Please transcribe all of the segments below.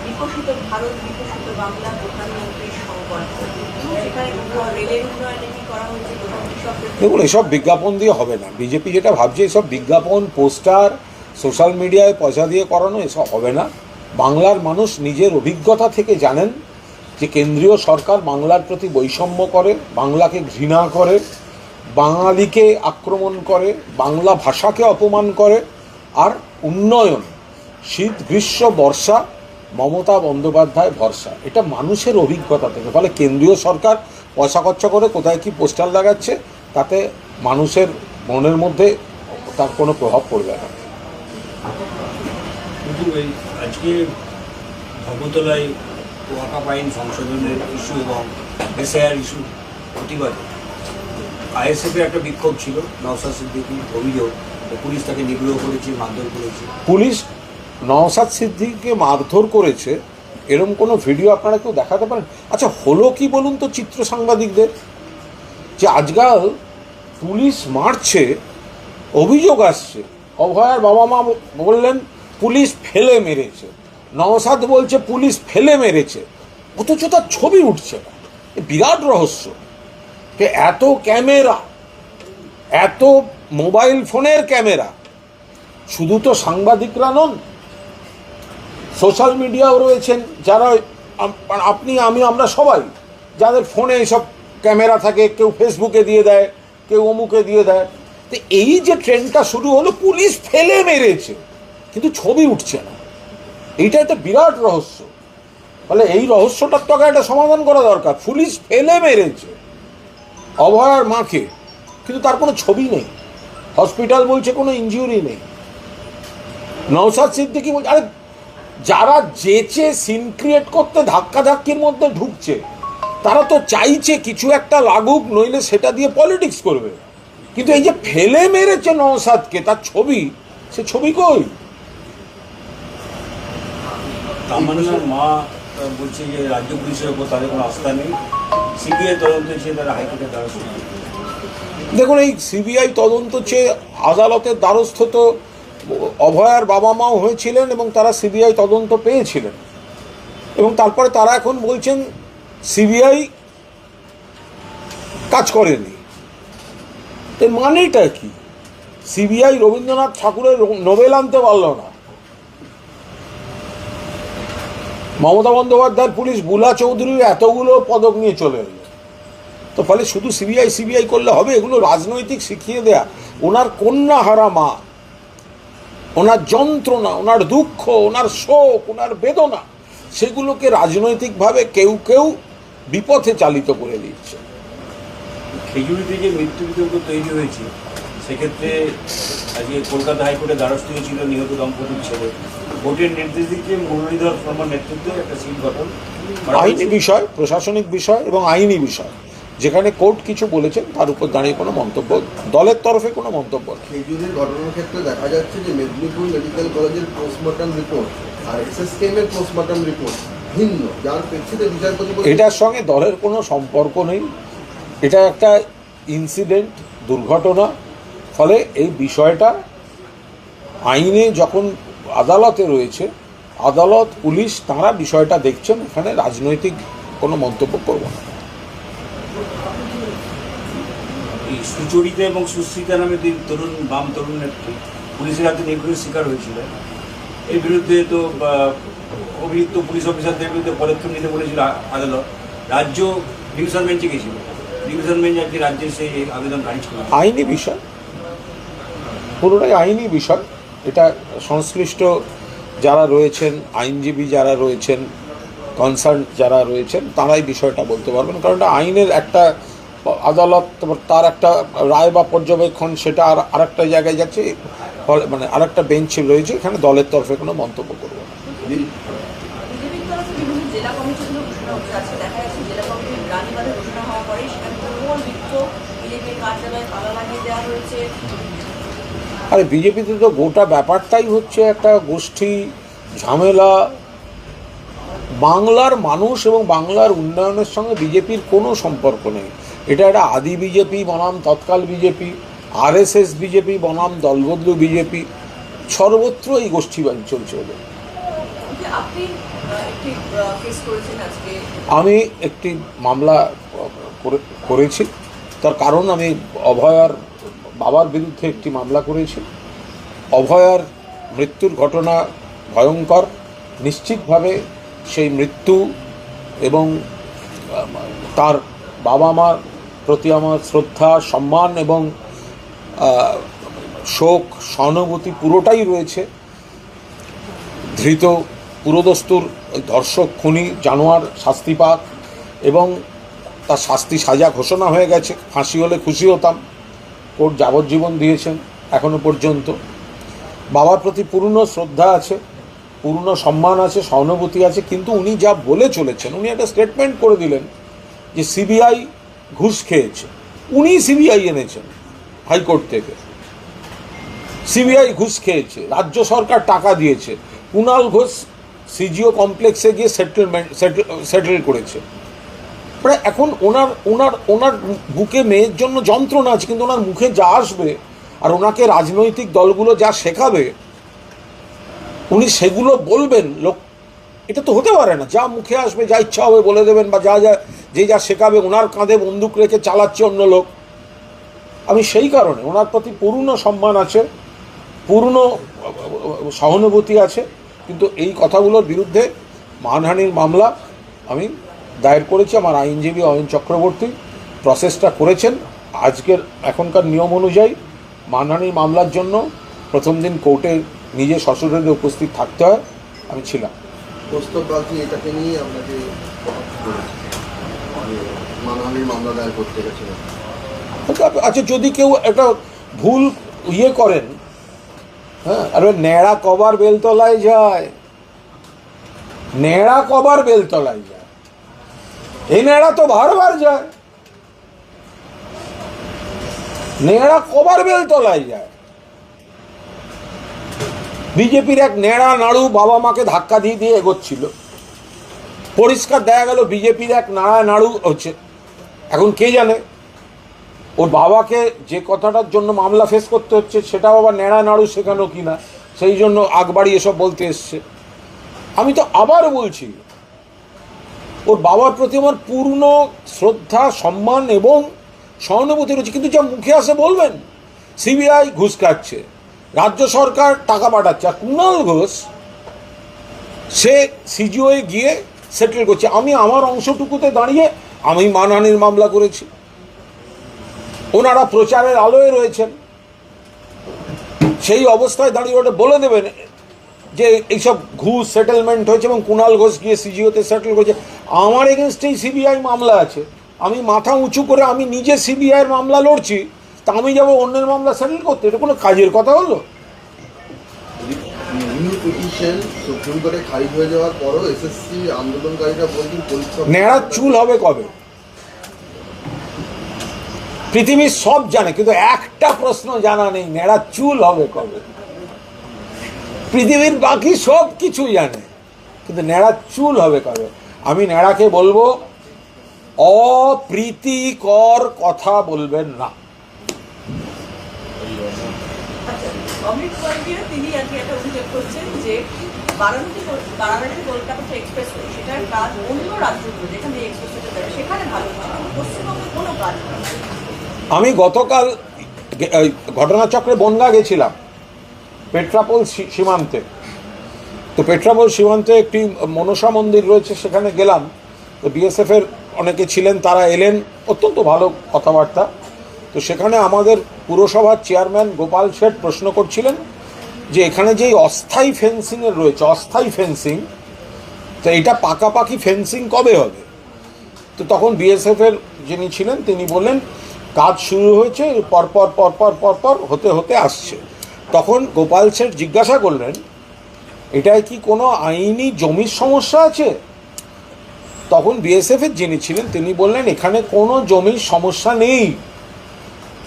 বিকশিত ভারত বিকশিত বাংলা প্রধানমন্ত্রীর সংকল্প, সেখানে রেলের উন্নয়নে কি করা হয়েছে? দেখুন, এসব বিজ্ঞাপন দিয়ে হবে না। বিজেপি যেটা ভাবছে এসব বিজ্ঞাপন, পোস্টার, সোশ্যাল মিডিয়ায় পয়সা দিয়ে করানো এসব হবে না। বাংলার মানুষ নিজের অভিজ্ঞতা থেকে জানেন যে কেন্দ্রীয় সরকার বাংলার প্রতি বৈষম্য করে, বাংলাকে ঘৃণা করে, বাঙালিকে আক্রমণ করে, বাংলা ভাষাকে অপমান করে। আর উন্নয়ন, শীত গ্রীষ্ম বর্ষা, মমতা বন্দ্যোপাধ্যায় ভরসা, এটা মানুষের অভিজ্ঞতা থেকে। ফলে কেন্দ্রীয় সরকার পয়সা খরচা করে কোথায় কি পোস্টার লাগাচ্ছে তাতে মানুষের মনের মধ্যে তার কোনো প্রভাব পড়বে না। কিন্তু এই আজকে ধর্মতলায় ওয়াকাফ আইন সংশোধনের ইস্যু এবং এসআইআর ইস্যু প্রতিবাদে আইএসএফের একটা বিক্ষোভ ছিল। নওশাদ সিদ্দিকীর অভিযোগ পুলিশ তাকে নিগ্রহ করেছে, মারধর করেছে। পুলিশ নওশাদ সিদ্দিকীকে মারধর করেছে এরকম কোনো ভিডিও আপনারা কেউ দেখাতে পারেন? আচ্ছা, হলো কি বলুন তো চিত্র সাংবাদিকদের, যে আজকাল পুলিশ মারছে, অভিযোগ আসছে, অভয়ার বাবা মা বললেন পুলিশ ফেলে মেরেছে, নওশাদ বলছে পুলিশ ফেলে মেরেছে, অথচ তার ছবি উঠছে না। বিরাট রহস্য। এত ক্যামেরা, এত মোবাইল ফোনের ক্যামেরা, শুধু তো সাংবাদিকরা নন, সোশ্যাল মিডিয়াও রয়েছেন যারা আপনি আমি আমরা সবাই, যাদের ফোনে এইসব ক্যামেরা থাকে, কেউ ফেসবুকে দিয়ে দেয়, কেউ অমুকে দিয়ে দেয়। তো এই যে ট্রেন্ডটা শুরু হলো, পুলিশ ফেলে মেরেছে কিন্তু ছবি উঠছে না, এইটা একটা বিরাট রহস্য। ফলে এই রহস্যটার তো একটা সমাধান করা দরকার। পুলিশ ফেলে মেরেছে অভয়ার মাকে, কিন্তু তার কোনো ছবি নেই, হসপিটাল বলছে কোনো ইনজুরি নেই। নওশাদ সিদ্দিকী বলছে, আরে যারা যেচে সিন ক্রিয়েট করতে ধাক্কাধাক্কির মধ্যে ঢুকছে তারা তো চাইছে কিছু একটা লাগুক, নইলে সেটা দিয়ে পলিটিক্স করবে। কিন্তু এই যে ফেলে মেরেছে নওশাদকে, তার ছবি, সে ছবি কই? তামান্নার মা বলছে যে রাজ্য পুলিশের উপর তাদের কোনো আস্থা নেই, সিবিআই তদন্ত চেয়ে তারা হাইকোর্টের দ্বারস্থ। দেখুন, এই সিবিআই তদন্ত চেয়ে আদালতের দ্বারস্থ তো অভয়ার বাবা মাও হয়েছিলেন এবং তারা সিবিআই তদন্ত পেয়েছিলেন, এবং তারপরে তারা এখন বলছেন সিবিআই কাজ করেনি। এর মানেটা কি? সিবিআই রবীন্দ্রনাথ ঠাকুরের নোবেল আনতে পারল না, মমতা বন্দ্যোপাধ্যায়ের পুলিশ বুলা চৌধুরীর এতগুলো পদক নিয়ে চলে এলো। তো ফলে শুধু সিবিআই সিবিআই করলে হবে? এগুলো রাজনৈতিক শিখিয়ে দেয়া। ওনার কন্যা হারা মা, ওনার যন্ত্রণা, ওনার দুঃখ, ওনার শোক, ওনার বেদনা, সেগুলোকে রাজনৈতিকভাবে কেউ কেউ বিপথে চালিত করে দিচ্ছে। খেজুরিতে যে মৃত্যু বিতর্ক তৈরি হয়েছে, সেক্ষেত্রে আজকে কলকাতা হাইকোর্টের দ্বারস্থ হয়েছিল নিহত দম্পতির ছেলে। কোর্টের নির্দেশ দিচ্ছে মুরলীধর শর্মার নেতৃত্বে একটা সিট গঠন। আইনি বিষয়, প্রশাসনিক বিষয় এবং আইনি বিষয়, যেখানে কোর্ট কিছু বলেছেন তার উপর দাঁড়িয়ে কোনো মন্তব্য, দলের তরফে কোনো মন্তব্য নেই। খেজুরির ঘটনার ক্ষেত্রে দেখা যাচ্ছে যে মেদিনীপুর মেডিকেল কলেজের পোস্টমর্টম রিপোর্ট আর এসএসকেএমের পোস্টমর্টম রিপোর্ট ভিন্ন, যার প্রেক্ষিতে বিচারপতি এটার সঙ্গে দলের কোনো সম্পর্ক নেই, এটা একটা ইনসিডেন্ট, দুর্ঘটনা। ফলে এই বিষয়টা আইনে যখন আদালতে রয়েছে, আদালত, পুলিশ, তারা বিষয়টা দেখছেন, এখানে রাজনৈতিক কোনো মন্তব্য করব না। এই সুচরিতা এবং সুশ্রিতা নামে দুই তরুণ বাম তরুণ নেত্রী পুলিশের হাতে নিগ্রহের শিকার হয়েছিল। এর বিরুদ্ধে তো অভিযুক্ত পুলিশ অফিসারদের বিরুদ্ধে পদক্ষেপ নিতে বলেছিল আদালত। রাজ্য ডিভিশন বেঞ্চে গেছিল, ডিভিশন বেঞ্চ আজকে রাজ্যের সেই আবেদন খারিজ করে। আইনি বিষয়, পুরোটাই আইনি বিষয়। এটা সংশ্লিষ্ট যারা রয়েছেন, আইনজীবী যারা রয়েছেন, কনসার্ন যারা রয়েছেন, তারাই বিষয়টা বলতে পারবেন, কারণ এটা আইনের একটা আদালত, তার একটা রায় বা পর্যবেক্ষণ, সেটা আর একটা জায়গায় যাচ্ছে, মানে আর একটা বেঞ্চ রয়েছে, এখানে দলের তরফে কোনো মন্তব্য করবো না। আরে বিজেপিতে তো গোটা ব্যাপারটাই হচ্ছে একটা গোষ্ঠী ঝামেলা। বাংলার মানুষ এবং বাংলার উন্নয়নের সঙ্গে বিজেপির কোনো সম্পর্ক নেই। এটা একটা আদি বিজেপি বনাম তৎকাল বিজেপি, আরএসএস বিজেপি বনাম দলবদলু বিজেপি, সর্বত্র এই গোষ্ঠীবাদ চলছে। আচ্ছা, আপনি একটি কেস করেছেন আজকে। আমি একটি মামলা করেছি, তার কারণ আমি অভয়ার বাবার বিরুদ্ধে একটি মামলা করেছি। অভয়ার মৃত্যুর ঘটনা ভয়ঙ্কর, নিশ্চিতভাবে সেই মৃত্যু এবং তার বাবা মার প্রতি আমার শ্রদ্ধা, সম্মান এবং শোক, সহানুভূতি পুরোটাই রয়েছে। ধৃত পুরোদস্তুর ধর্ষক, খুনি, জানোয়ার শাস্তি পাক এবং তার শাস্তি সাজা ঘোষণা হয়ে গেছে। ফাঁসি হলে খুশি হতাম, কোর্ট যাবজ্জীবন দিয়েছেন এখনো পর্যন্ত। বাবার প্রতি পূর্ণ শ্রদ্ধা আছে, পূর্ণ সম্মান আছে, সহানুভূতি আছে, কিন্তু উনি যা বলে চলেছেন, উনি একটা স্টেটমেন্ট করে দিলেন যে সিবিআই ঘুষ খেয়েছে। উনি সিবিআই এনেছেন হাইকোর্ট থেকে, সিবিআই ঘুষ খেয়েছে, রাজ্য সরকার টাকা দিয়েছে, কুণাল ঘোষ সিজিও কমপ্লেক্সে গিয়ে সেটেল করেছে। এখন ওনার বুকে মেয়ের জন্য যন্ত্রণা আছে, কিন্তু ওনার মুখে যা আসবে আর ওনাকে রাজনৈতিক দলগুলো যা শেখাবে উনি সেগুলো বলবেন। লোক, এটা তো হতে পারে না। যা মুখে আসবে, যা ইচ্ছা হবে বলে দেবেন, বা যা শেখাবে ওনার কাঁধে বন্দুক রেখে চালাচ্ছে অন্য লোক। আমি সেই কারণে ওনার প্রতি পূর্ণ সম্মান আছে, পূর্ণ সহানুভূতি আছে, কিন্তু এই কথাগুলোর বিরুদ্ধে মানহানির মামলা আমি দায়ের করেছি। আমার আইনজীবী অয়ন চক্রবর্তী প্রসেসটা করেছেন। এখনকার নিয়ম অনুযায়ী মানহানির মামলার জন্য প্রথম দিন কোর্টে নিজে সশরীরে উপস্থিত থাকতে হয়, আমি ছিলাম। প্রস্তাববাদী এটাকে নিয়ে আপনাকে মানহানির মামলা দায়ের করতে গেছিলেন। আচ্ছা, যদি কেউ একটা ভুল করেন, হ্যাঁ, আরে ন্যাড়া কবার বেলতলায় যায়, ন্যাড়া কবার বেলতলায় যায়, এই ন্যাড়া তো বারবার যায়, ন্যাড়া কবার বেলতলায় যায়। বিজেপির এক ন্যাড়া নাড়ু বাবা মাকে ধাক্কা দিয়ে দিয়ে এগোচ্ছিল, পরিষ্কার দেখা গেল বিজেপির এক নাড়া নাড়ু হচ্ছে। এখন কে জানে ওর বাবাকে যে কথাটার জন্য মামলা ফেস করতে হচ্ছে সেটাও আবার ন্যাড়া নাড়ু শেখানো কিনা, সেই জন্য আগবাড়ি এসব বলতে এসছে। আমি তো আবার বলছি, ওর বাবার প্রতি আমার পূর্ণ শ্রদ্ধা, সম্মান এবং সহানুভূতি রয়েছে, কিন্তু যা মুখে আসে বলবেন। সিবিআই ঘুষ খাচ্ছে, রাজ্য সরকার টাকা পাঠাচ্ছে, আর কুণাল ঘোষ সে সিজিওয়ে গিয়ে সেটেল করছে। আমি আমার অংশটুকুতে দাঁড়িয়ে আমি মানহানির মামলা করেছি, ওনারা প্রচারের আলোয় রয়েছেন। সেই অবস্থায় দাঁড়িয়ে ওটা বলে দেবেন যে এইসব ঘুষ সেটেলমেন্ট হয়েছে এবং কুণাল ঘোষ গিয়ে সিজিওতে সেটেল করেছে। আমার এগেনস্টেই সিবিআই মামলা আছে, আমি মাথা উঁচু করে আমি নিজে সিবিআইয়ের মামলা লড়ছি, তা আমি যাবো অন্যের মামলা সেটেল করতে? এটা কোনো কাজের কথা হলো? নিউ পিটিশন সুপ্রিম কোর্টে খারিজ হয়ে যাওয়ার পরও এসএসসি আন্দোলনকারীরা বলছেন পরীক্ষা ন্যাড়া চুল হবে কবে? পৃথিবীর সব জানে, কিন্তু একটা প্রশ্ন জানা নেই, ন্যাড়া চুল হবে কবে। পৃথিবীর বাকি সব কিছু জানে, কিন্তু ন্যাড়া চুল হবে কবে। আমি ন্যাড়াকে বলবো, অপ্রীতিকর কথা বলবেন না। আচ্ছা, অমৃত কয়েকদিন তিনি আজকে একটা অভিযোগ করছেন যে বারাণসী কলকাতা এক্সপ্রেসওয়ে সেটার কাজ অন্য রাজ্যগুলো যেখানে এক্সপ্রেসওয়েটা যাবে সেখানে ভালো হয়, পশ্চিমবঙ্গে কোনো কাজ হয় না। আমি গতকাল ঘটনাচক্রে বনগাঁ গেছিলাম, পেট্রাপোল সীমান্তে। তো পেট্রাপোল সীমান্তে একটি মনসা মন্দির রয়েছে, সেখানে গেলাম। তো বিএসএফের অনেকে ছিলেন, তারা এলেন, অত্যন্ত ভালো কথাবার্তা। তো সেখানে আমাদের পুরসভার চেয়ারম্যান গোপাল শেঠ প্রশ্ন করছিলেন যে এখানে যেই অস্থায়ী ফেন্সিংয়ের রয়েছে, অস্থায়ী ফেন্সিং, তো এটা পাকাপাকি ফেন্সিং কবে হবে? তো তখন বিএসএফের যিনি ছিলেন তিনি বললেন কাজ শুরু হয়েছে, পরপর পরপর পরপর হতে হতে আসছে। তখন গোপাল শেঠ জিজ্ঞাসা করলেন, এটায় কি কোনো আইনি জমির সমস্যা আছে? তখন বিএসএফের যিনি ছিলেন তিনি বললেন, এখানে কোনো জমির সমস্যা নেই,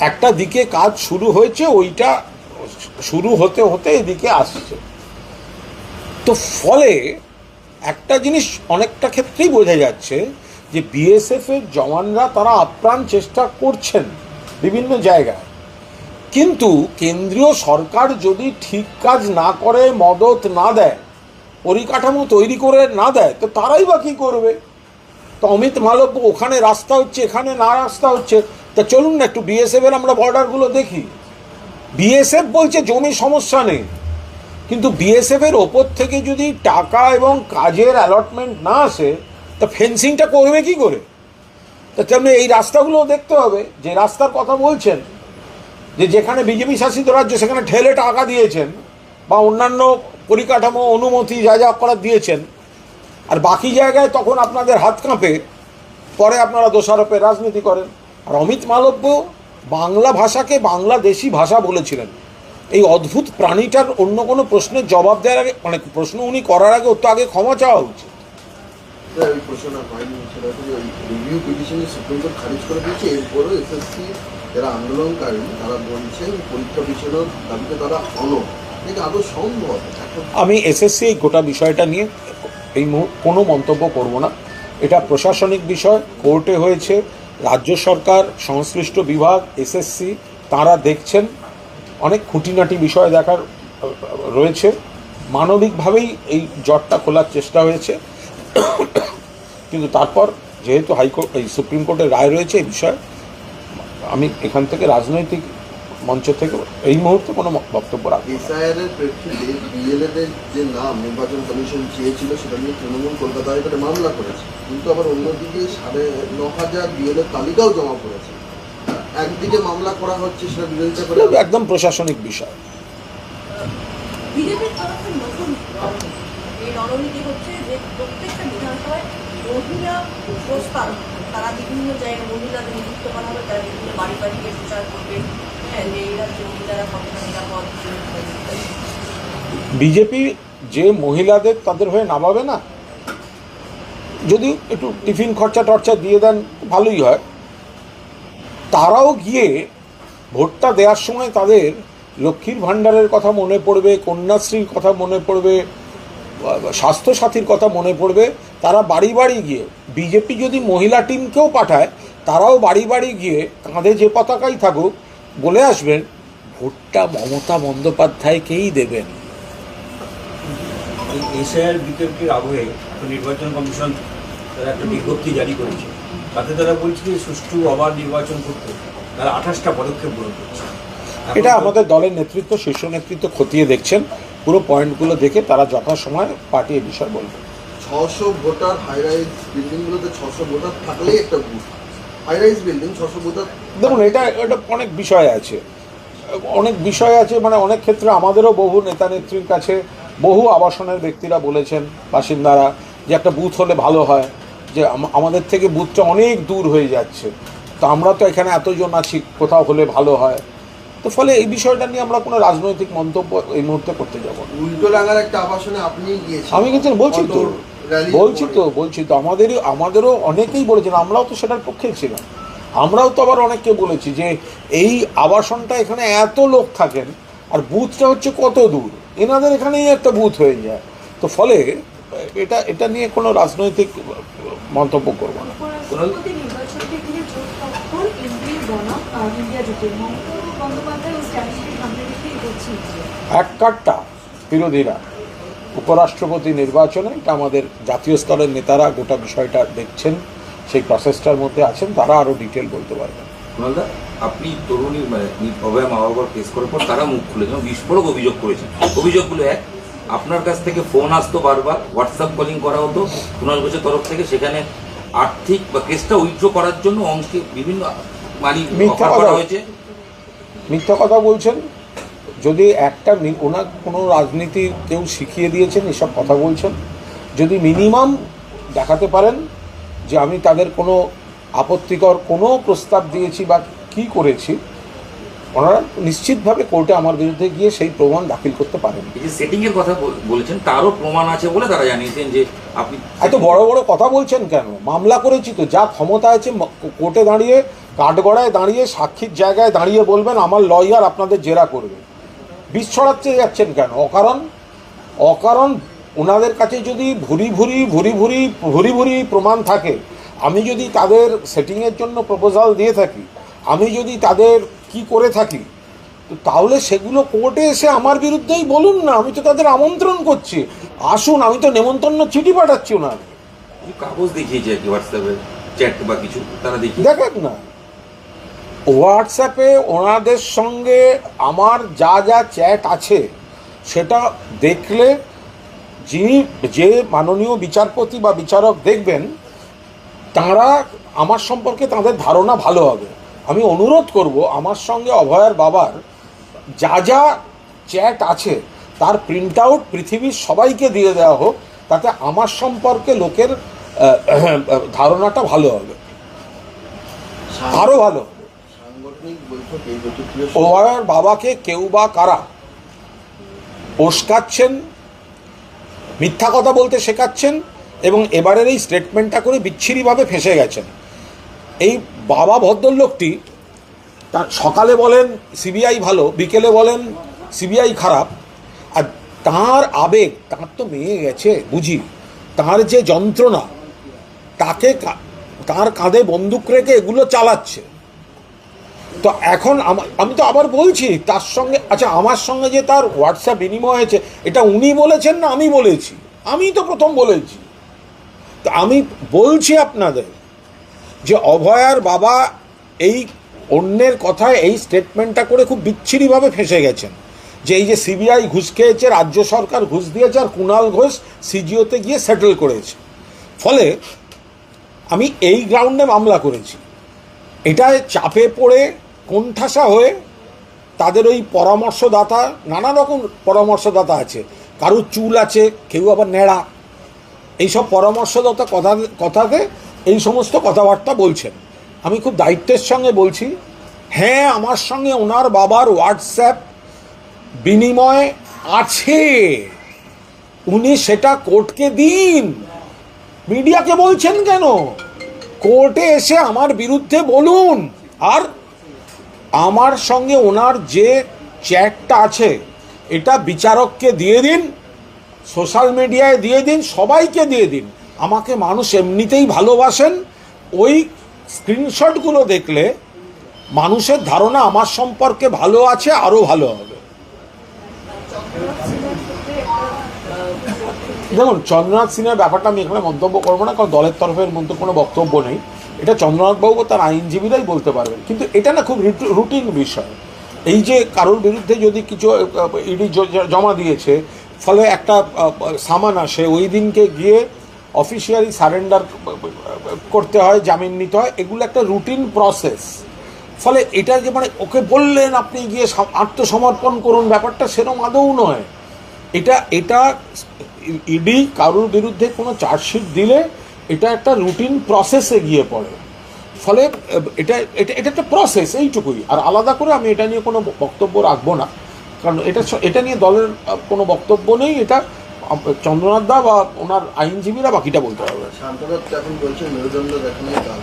একটা দিকে কাজ শুরু হয়েছে, ওইটা শুরু হতে হতে এদিকে আসছে। তো ফলে একটা জিনিস অনেকটা ক্ষেত্রেই বোঝা যাচ্ছে যে বিএসএফের জওয়ানরা তারা আপ্রাণ চেষ্টা করছেন বিভিন্ন জায়গায়, কিন্তু কেন্দ্রীয় সরকার যদি ঠিক কাজ না করে, মদত না দেয়, পরিকাঠামো তৈরি করে না দেয় তো তারাই বা কী করবে? তো অমিত মালব্য ওখানে রাস্তা হচ্ছে, এখানে না রাস্তা হচ্ছে, তা চলুন না একটু বিএসএফের আমরা বর্ডারগুলো দেখি। বিএসএফ বলছে জমি সমস্যা নেই, কিন্তু বিএসএফের ওপর থেকে যদি টাকা এবং কাজের অ্যালটমেন্ট না আসে তা ফেন্সিংটা করবে কি করে? তা তেমনি এই রাস্তাগুলো দেখতে হবে। যে রাস্তার কথা বলছেন, যে যেখানে বিজেপি শাসিত রাজ্য সেখানে ঠেলে টাকা দিয়েছেন বা অন্যান্য পরিকাঠামো অনুমতি যা যা করার দিয়েছেন, আর বাকি জায়গায় তখন আপনাদের হাত কাঁপে, পরে আপনারা দোষারোপের রাজনীতি করেন। আর অমিত মালব্য বাংলা ভাষাকে বাংলাদেশি ভাষা বলেছিলেন। এই অদ্ভুত প্রাণীটার অন্য কোনো প্রশ্নের জবাব দেওয়ার আগে, মানে প্রশ্ন উনি করার আগে ওর তো আগে ক্ষমা চাওয়া উচিত। ওই প্রশ্ন হয়নি, সেটা হচ্ছে ওই রিভিউ পিটিশনে সুপ্রিম কোর্ট খারিজ করে দিয়েছে। এরপরেও এসএসসি যারা আন্দোলনকারী তারা বলছেন পরীক্ষা পিছনের দাবিতে তারা অনড়। এটা আদৌ সম্ভব? আমি এসএসসি এই গোটা বিষয়টা নিয়ে এই কোনো মন্তব্য করব না। এটা প্রশাসনিক বিষয়, কোর্টে হয়েছে, রাজ্য সরকার, সংশ্লিষ্ট বিভাগ, এসএসসি তারা দেখছেন। অনেক খুঁটিনাটি বিষয় দেখার রয়েছে। মানবিকভাবেই এই জটটা খোলার চেষ্টা হয়েছে, কিন্তু তারপর যেহেতু হাইকোর্ট এই সুপ্রিম কোর্টের রায় রয়েছে এই বিষয়ে, আমি এখান থেকে রাজনৈতিক মঞ্চ থেকে এই মুহূর্তে কোনো বক্তব্য রাখবো না। এসআইআর এর প্রেক্ষিতে বিএলএদের যে নাম নির্বাচন কমিশন চেয়েছিল সেটা নিয়ে তৃণমূল কলকাতা হাইকোর্টে মামলা করেছে, কিন্তু আবার অন্যদিকে 9,500 বিএলএর তালিকাও জমা পড়েছে। একদিকে মামলা করা হচ্ছে, সেটা বিরোধিতা করে একদম প্রশাসনিক বিষয়। বিজেপির তরফে নতুন রণনীতি, এই রণনীতি হচ্ছে যে প্রত্যেকটা বিধানসভায় মহিলা প্রস্তাব, তারা বিভিন্ন জায়গায় মহিলাদের নিযুক্ত করা হবে, তারা বিভিন্ন বাড়ি বাড়ি গিয়ে প্রচার করবে, হ্যাঁ, যে এই রাজ্যে মহিলারা কতটা নিরাপদ। বিজেপি যে মহিলাদের তাদের হয়ে নামাবে না, যদি একটু টিফিন খরচা টর্চা দিয়ে দেন ভালোই হয়। তারাও গিয়ে ভোটটা দেওয়ার সময় তাদের লক্ষ্মীর ভাণ্ডারের কথা মনে পড়বে, কন্যাশ্রীর কথা মনে পড়বে, স্বাস্থ্যসাথীর কথা মনে পড়বে। তারা বাড়ি বাড়ি গিয়ে, বিজেপি যদি মহিলা টিমকেও পাঠায় তারাও বাড়ি বাড়ি গিয়ে কাঁধে যে পতাকাই থাকুক বলে আসবেন ভোটটা মমতা বন্দ্যোপাধ্যায়কেই দেবেন। এসআইআর বিতর্কের আবহে নির্বাচন কমিশন তারা একটা বিজ্ঞপ্তি জারি করেছে। তাতে তারা বলছে যে সুষ্ঠু অবাধ নির্বাচন করতে তারা 28টা পদক্ষেপ গ্রহণ করছে। এটা আমাদের দলের নেতৃত্ব, শীর্ষ নেতৃত্ব খতিয়ে দেখছেন। পুরো পয়েন্টগুলো দেখে তারা যথাসময়ে পার্টি এ বিষয় বলবে। 600 ভোটার হাইরাইজ বিল্ডিংগুলোতে 600 ভোটার থাকলেই একটা বুথ। হাইরাইজ বিল্ডিং 600 ভোটার, দেখুন এটা অনেক বিষয় আছে, অনেক বিষয় আছে। মানে অনেক ক্ষেত্রে আমাদেরও বহু নেতা নেত্রীর কাছে বহু আবাসনের ব্যক্তিরা বলেছেন, বাসিন্দারা, যে একটা বুথ হলে ভালো হয়, যে আমাদের থেকে বুথটা অনেক দূর হয়ে যাচ্ছে, তো আমরা তো এখানে এতজন আছি, কোথাও হলে ভালো হয়। তো ফলে এই বিষয়টা নিয়ে আমরা কোনো রাজনৈতিক মন্তব্য এই মুহূর্তে করতে যাব না। উল্টো ডাঙার একটা আবাসনে আপনি গিয়েছেন, আমি কিন্তু বলছি তো আমাদেরও অনেকেই বলেছেন, আমরাও তো সেটার পক্ষে ছিলাম। আমরাও তো আবার অনেককে বলেছি যে এই আবাসনটা এখানে এত লোক থাকেন আর বুথটা হচ্ছে কত দূর, এনাদের এখানেই একটা বুথ হয়ে যায়। তো ফলে এটা নিয়ে কোনো রাজনৈতিক মন্তব্য করব না। উপরাষ্ট্রপতি নির্বাচনকে ঘিরে জোট তৎপর কেন্দ্রীয় বনাম ইন্ডিয়া জোটের মমতা বন্দ্যোপাধ্যায় ও স্ট্যাটিস্টিক কমিটিকে করছে এক কাট্টা বিরোধীরা উপরাষ্ট্রপতি নির্বাচনে, এটা আমাদের জাতীয় স্তরের নেতারা গোটা বিষয়টা দেখছেন, সেই প্রসেসটার মধ্যে আছেন, তারা আরও ডিটেল বলতে পারবেন। কুণালদা, আপনি তরুণী অভয়া মা বাবার কেস করার পর তারা মুখ খুলেছেন, বিস্ফোরক অভিযোগ করেছেন। অভিযোগগুলো এক, আপনার কাছ থেকে ফোন আসতো বারবার, হোয়াটসঅ্যাপ কলিং করা হতো কুণাল ঘোষের তরফ থেকে, সেখানে আর্থিক বা কেসটা উইথড্র করার জন্য অঙ্কে বিভিন্ন মানি অফার করা হয়েছে। মিথ্যা কথা বলছেন। যদি একটা ওনার কোনো রাজনীতি কেউ শিখিয়ে দিয়েছেন এসব কথা বলছেন, যদি মিনিমাম দেখাতে পারেন যে আমি তাদের কোনো আপত্তিকর কোনো প্রস্তাব দিয়েছি বা কি করেছি, ওনারা নিশ্চিতভাবে কোর্টে আমার বিরুদ্ধে গিয়ে সেই প্রমাণ দাখিল করতে পারেন। এই যে সেটিংয়ের কথা বলেছেন তারও প্রমাণ আছে বলে তারা জানিয়েছেন যে আপনি এত বড় বড় কথা বলছেন কেন? মামলা করেছি তো, যা ক্ষমতা আছে কোর্টে দাঁড়িয়ে, কাঠগড়ায় দাঁড়িয়ে, সাক্ষীর জায়গায় দাঁড়িয়ে বলবেন আমার লয়ার আপনাদের জেরা করবে। বিষ ছড়াতে যাচ্ছেন কেন অকারণ? ওনাদের কাছে যদি ভুরি প্রমাণ থাকে, আমি যদি তাদের সেটিংয়ের জন্য প্রপোজাল দিয়ে থাকি, আমি যদি তাদের কি করে থাকি, তো তাহলে সেগুলো কোর্টে এসে আমার বিরুদ্ধেই বলুন না, আমি তো তাদের আমন্ত্রণ করছি, আসুন, আমি তো নেমন্তন্ন চিঠি পাঠাচ্ছি ওনার। কাগজ দেখিয়েছে আর কি, হোয়াটসঅ্যাপে চ্যাট বা কিছু তারা দেখিয়ে দেখেন না, হোয়াটসঅ্যাপে ওনাদের সঙ্গে আমার যা যা চ্যাট আছে সেটা দেখলে যিনি, যে মাননীয় বিচারপতি বা বিচারক দেখবেন, তাঁরা আমার সম্পর্কে তাদের ধারণা ভালো হবে। আমি অনুরোধ করব আমার সঙ্গে অভয়ার বাবার যা যা চ্যাট আছে তার প্রিন্ট আউট পৃথিবীর সবাইকে দিয়ে দেওয়া হোক, তাতে আমার সম্পর্কে লোকের ধারণাটা ভালো হবে, আরও ভালো। সাংগঠনিক বৈঠকে এই প্রতিক্রিয়া অভয়ার বাবাকে কেউ বা কারা উস্কাচ্ছেন, মিথ্যা কথা বলতে শেখাচ্ছেন এবং এবারের এই স্টেটমেন্টটা করে বিচ্ছিরিভাবে ফেঁসে গেছেন। এই বাবা ভদ্রলোকটি তার সকালে বলেন সিবিআই ভালো, বিকেলে বলেন সিবিআই খারাপ, আর তার আবেগ, তার তো মেয়ে গেছে বুঝি, তার যে যন্ত্রণা, তাকে তার কাঁধে বন্দুক রেখে এগুলো চালাচ্ছে। তো এখন আমি তো আবার বলছি তার সঙ্গে, আচ্ছা আমার সঙ্গে যে তার হোয়াটসঅ্যাপ বিনিময় হয়েছে, এটা উনি বলেছেন না আমি বলেছি? আমি তো প্রথম বলেছি। তো আমি বলছি আপনাদের যে অভয়ার বাবা এই অন্যের কথায় এই স্টেটমেন্টটা করে খুব বিচ্ছিরিভাবে ফেঁসে গেছেন, যে এই যে সিবিআই ঘুষ খেয়েছে, রাজ্য সরকার ঘুষ দিয়েছে, আর কুণাল ঘোষ সিজিওতে গিয়ে সেটেল করেছে। ফলে আমি এই গ্রাউন্ডে মামলা করেছি। এটায় চাপে পড়ে কোণঠাসা হয়ে তাদের ওই পরামর্শদাতা, নানা রকম পরামর্শদাতা আছে, কারুর চুল আছে, কেউ আবার ন্যাড়া, এইসব পরামর্শদাতা কথাতে এই সমস্ত কথাবার্তা বলছেন। আমি খুব দায়িত্বের সঙ্গে বলছি, হ্যাঁ আমার সঙ্গে ওনার বাবার হোয়াটসঅ্যাপ বিনিময় আছে, উনি সেটা কোর্টকে দিন। মিডিয়াকে বলছেন কেন? কোর্টে এসে আমার বিরুদ্ধে বলুন। আর আমার সঙ্গে ওনার যে চ্যাটটা আছে এটা বিচারককে দিয়ে দিন, সোশ্যাল মিডিয়ায় দিয়ে দিন, সবাইকে দিয়ে দিন। আমাকে মানুষ এমনিতেই ভালোবাসেন, ওই স্ক্রিনশটগুলো দেখলে মানুষের ধারণা আমার সম্পর্কে ভালো আছে, আরও ভালো হবে। দেখুন, চন্দ্রনাথ সিনহার ব্যাপারটা আমি এখানে মন্তব্য করবো না, কারণ দলের তরফের মধ্যে কোনো বক্তব্য নেই, এটা চন্দ্রনাথবাবু তার আইনজীবীরাই বলতে পারবেন। কিন্তু এটা না খুব রুটিন বিষয়। এই যে কারোর বিরুদ্ধে যদি কিছু ইডি জমা দিয়েছে, ফলে একটা সামান আসে, ওই দিনকে গিয়ে অফিসিয়ালি সারেন্ডার করতে হয়, জামিন নিতে হয়, এগুলো একটা রুটিন প্রসেস। ফলে এটা যে মানে ওকে বললেন আপনি গিয়ে আত্মসমর্পণ করুন, ব্যাপারটা সেরকম আদৌ নয়। এটা ইডি কারোর বিরুদ্ধে কোনো চার্জশিট দিলে এটা একটা রুটিন প্রসেসে গিয়ে পড়ে। ফলে এটা একটা প্রসেস, এইটুকুই। আর আলাদা করে আমি এটা নিয়ে কোনো বক্তব্য রাখবো না, কারণ এটা নিয়ে দলের কোনো বক্তব্য নেই। এটা চন্দ্রনাথ দা বা ওনার আইনজীবীরা বাকিটা বলতে পারবে। শান্তনাথ এখন বলছেন মেরুদণ্ড দেখানোর কাজ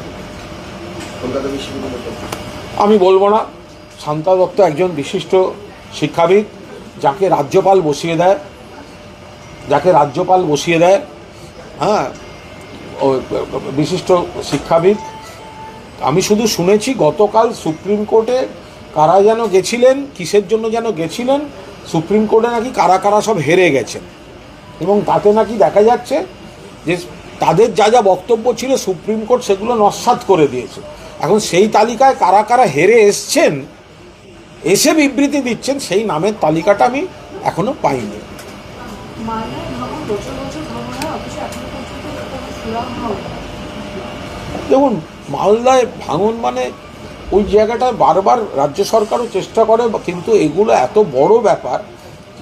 কলকাতা বিশ্ববিদ্যালয়। আমি বলবো না। শান্তা দত্ত একজন বিশিষ্ট শিক্ষাবিদ, যাকে রাজ্যপাল বসিয়ে দেয়, হ্যাঁ, ও বিশিষ্ট শিক্ষাবিদ। আমি শুধু শুনেছি গতকাল সুপ্রিম কোর্টে কারা যেন গেছিলেন, কিসের জন্য যেন গেছিলেন, সুপ্রিম কোর্টে নাকি কারা কারা সব হেরে গেছেন, এবং তাতে নাকি দেখা যাচ্ছে যে তাদের যা যা বক্তব্য ছিল সুপ্রিম কোর্ট সেগুলো নস্যাৎ করে দিয়েছে। এখন সেই তালিকায় কারা কারা হেরে এসছেন, এসে বিবৃতি দিচ্ছেন, সেই নামের তালিকাটা আমি এখনো পাইনি। দেখুন, মালদায় ভাঙন মানে ওই জায়গাটায় বারবার রাজ্য সরকারও চেষ্টা করে, কিন্তু এগুলো এত বড় ব্যাপার,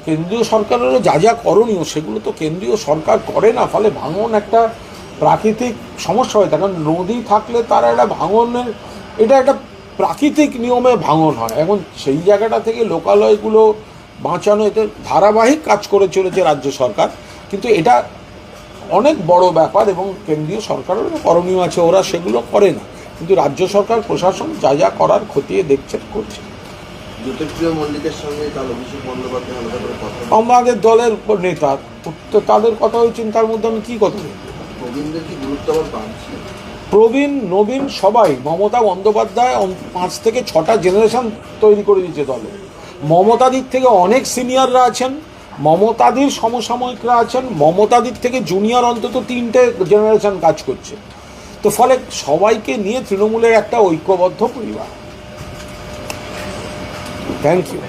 কেন্দ্রীয় সরকারেরও যা যা করণীয় সেগুলো তো কেন্দ্রীয় সরকার করে না। ফলে ভাঙন একটা প্রাকৃতিক সমস্যা হয়ে থাকে। কারণ নদী থাকলে তারা একটা ভাঙনের, এটা একটা প্রাকৃতিক নিয়মে ভাঙন হয়। এখন সেই জায়গাটা থেকে লোকালয়গুলো বাঁচানো, এতে ধারাবাহিক কাজ করে চলেছে রাজ্য সরকার, কিন্তু এটা অনেক বড় ব্যাপার এবং কেন্দ্রীয় সরকারেরও করণীয় আছে, ওরা সেগুলো করে না। কিন্তু রাজ্য সরকার প্রশাসন যা যা করার খতিয়ে দেখছে, করছে। জ্যোতিপ্রিয় মল্লিকের সঙ্গে কাল অভিষেক বন্দ্যোপাধ্যায় আলাদা করে কথা আমাদের দলের নেতা, তো তাদের কথা হয়েছেন, তার মধ্যে আমি কী কথা বলব? প্রবীণদের কি গুরুত্ব আবার বাড়ছে? প্রবীণ নবীন সবাই, মমতা বন্দ্যোপাধ্যায় 5 থেকে 6টা জেনারেশন তৈরি করে দিয়েছে দলে। মমতাদির থেকে অনেক সিনিয়ররা আছেন, মমতাদির সমসাময়িকরা আছেন, মমতাদির থেকে জুনিয়র অন্তত 3টে জেনারেশন কাজ করছে। তো ফলে সবাইকে নিয়ে তৃণমূলের একটা ঐক্যবদ্ধ পরিবার। Thank you.